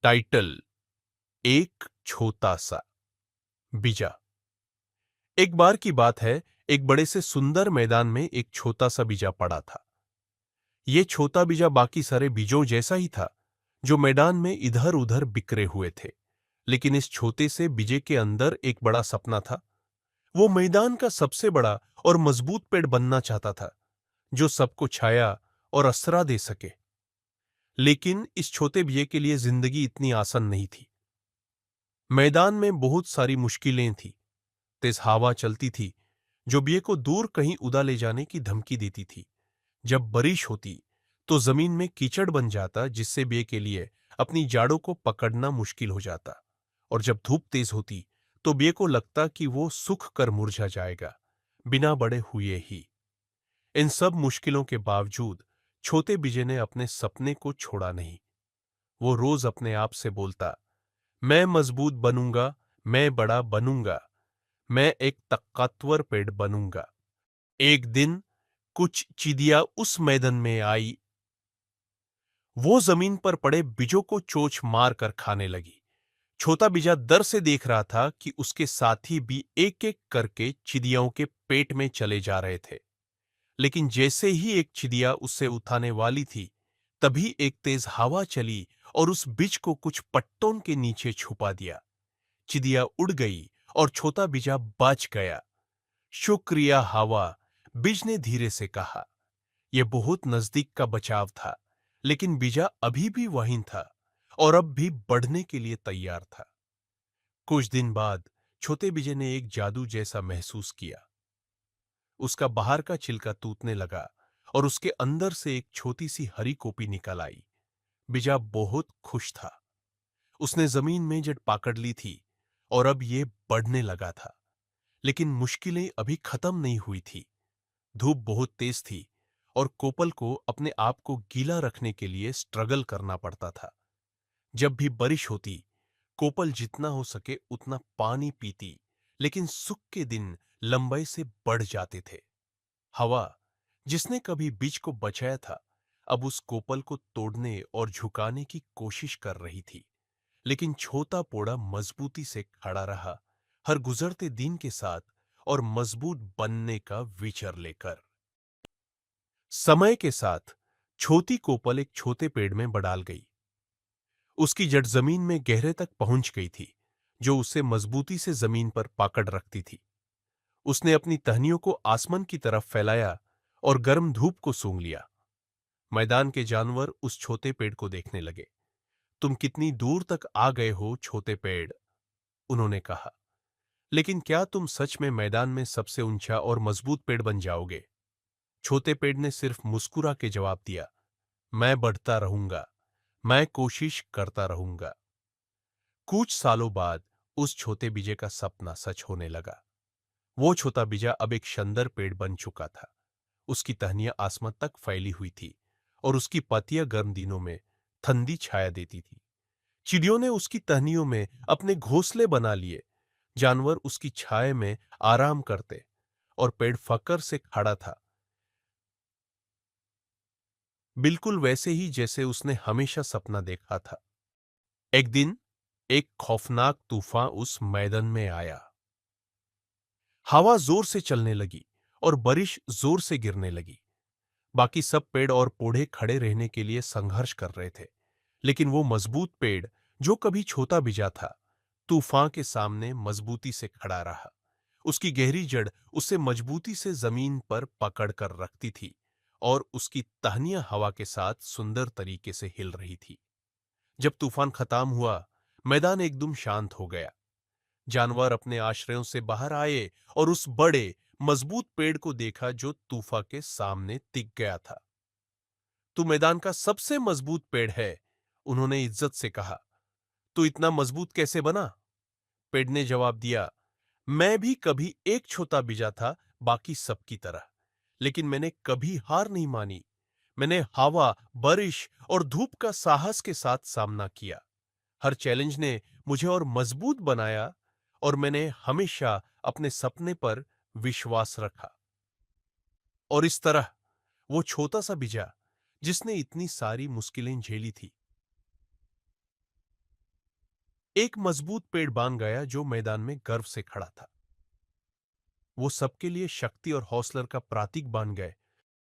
Title एक छोटा सा बीजा। एक बार की बात है, एक बड़े से सुंदर मैदान में एक छोटा सा बीजा पड़ा था। यह छोटा बीजा बाकी सारे बीजों जैसा ही था, जो मैदान में इधर उधर बिखरे हुए थे। लेकिन इस छोटे से बीजे के अंदर एक बड़ा सपना था। वो मैदान का सबसे बड़ा और मजबूत पेड़ बनना चाहता था, जो सबको छाया और आसरा दे सके। लेकिन इस छोटे बीजे के लिए जिंदगी इतनी आसान नहीं थी। मैदान में बहुत सारी मुश्किलें थी। तेज हवा चलती थी, जो बीए को दूर कहीं उड़ा ले जाने की धमकी देती थी। जब बारिश होती तो जमीन में कीचड़ बन जाता, जिससे बीए के लिए अपनी जाड़ों को पकड़ना मुश्किल हो जाता। और जब धूप तेज होती तो बीए को लगता कि वो सूख कर मुरझा जाएगा, बिना बड़े हुए ही। इन सब मुश्किलों के बावजूद छोटे बीजे ने अपने सपने को छोड़ा नहीं। वो रोज अपने आप से बोलता, मैं मजबूत बनूंगा, मैं बड़ा बनूंगा, मैं एक ताकतवर पेड़ बनूंगा। एक दिन कुछ चिड़िया उस मैदान में आई। वो जमीन पर पड़े बीजों को चोंच मार कर खाने लगी। छोटा बीजा डर से देख रहा था कि उसके साथी भी एक एक करके चिड़ियों के पेट में चले जा रहे थे। लेकिन जैसे ही एक चिड़िया उससे उठाने वाली थी, तभी एक तेज हवा चली और उस बीज को कुछ पट्टों के नीचे छुपा दिया। चिड़िया उड़ गई और छोटा बीजा बच गया। शुक्रिया हवा, बीज ने धीरे से कहा। यह बहुत नजदीक का बचाव था, लेकिन बीजा अभी भी वहीं था और अब भी बढ़ने के लिए तैयार था। कुछ दिन बाद छोटे बीजे ने एक जादू जैसा महसूस किया। उसका बाहर का छिलका टूटने लगा और उसके अंदर से एक छोटी सी हरी कॉपी निकल आई। बीजा बहुत खुश था। उसने जमीन में जड़ पकड़ ली थी और अब यह बढ़ने लगा था। लेकिन मुश्किलें अभी खत्म नहीं हुई थी। धूप बहुत तेज थी और कोपल को अपने आप को गीला रखने के लिए स्ट्रगल करना पड़ता था। जब भी बारिश होती, कोपल जितना हो सके उतना पानी पीती, लेकिन सूख के दिन लंबाई से बढ़ जाते थे। हवा, जिसने कभी बीज को बचाया था, अब उस कोपल को तोड़ने और झुकाने की कोशिश कर रही थी। लेकिन छोटा पोड़ा मजबूती से खड़ा रहा, हर गुजरते दिन के साथ और मजबूत बनने का विचार लेकर। समय के साथ छोटी कोपल एक छोटे पेड़ में बढ़ाल गई। उसकी जड़ जमीन में गहरे तक पहुंच गई थी, जो उसे मजबूती से जमीन पर पकड़ रखती थी। उसने अपनी टहनियों को आसमान की तरफ फैलाया और गर्म धूप को सूंघ लिया। मैदान के जानवर उस छोटे पेड़ को देखने लगे। तुम कितनी दूर तक आ गए हो छोटे पेड़, उन्होंने कहा। लेकिन क्या तुम सच में मैदान में सबसे ऊंचा और मजबूत पेड़ बन जाओगे? छोटे पेड़ ने सिर्फ मुस्कुरा के जवाब दिया, मैं बढ़ता रहूंगा, मैं कोशिश करता रहूंगा। कुछ सालों बाद उस छोटे बीजे का सपना सच होने लगा। वो छोटा बीजा अब एक सुंदर पेड़ बन चुका था। उसकी टहनियां आसमान तक फैली हुई थी और उसकी पत्तियां गर्म दिनों में ठंडी छाया देती थी। चिड़ियों ने उसकी टहनियों में अपने घोंसले बना लिए। जानवर उसकी छाया में आराम करते और पेड़ फकर से खड़ा था, बिल्कुल वैसे ही जैसे उसने हमेशा सपना देखा था। एक दिन एक खौफनाक तूफान उस मैदान में आया। हवा जोर से चलने लगी और बारिश जोर से गिरने लगी। बाकी सब पेड़ और पौधे खड़े रहने के लिए संघर्ष कर रहे थे, लेकिन वो मजबूत पेड़, जो कभी छोटा बीजा था, तूफान के सामने मजबूती से खड़ा रहा। उसकी गहरी जड़ उसे मजबूती से जमीन पर पकड़ कर रखती थी और उसकी टहनियां हवा के साथ सुंदर तरीके से हिल रही थी। जब तूफान खत्म हुआ, मैदान एकदम शांत हो गया। जानवर अपने आश्रयों से बाहर आए और उस बड़े मजबूत पेड़ को देखा जो तूफान के सामने टिक गया था। तू मैदान का सबसे मजबूत पेड़ है, उन्होंने इज्जत से कहा। तू इतना मजबूत कैसे बना? पेड़ ने जवाब दिया, मैं भी कभी एक छोटा बीजा था, बाकी सबकी तरह। लेकिन मैंने कभी हार नहीं मानी। मैंने हवा, बारिश और धूप का साहस के साथ सामना किया। हर चैलेंज ने मुझे और मजबूत बनाया और मैंने हमेशा अपने सपने पर विश्वास रखा। और इस तरह वो छोटा सा बीजा, जिसने इतनी सारी मुश्किलें झेली थी, एक मजबूत पेड़ बन गया जो मैदान में गर्व से खड़ा था। वो सबके लिए शक्ति और हौसले का प्रतीक बन गए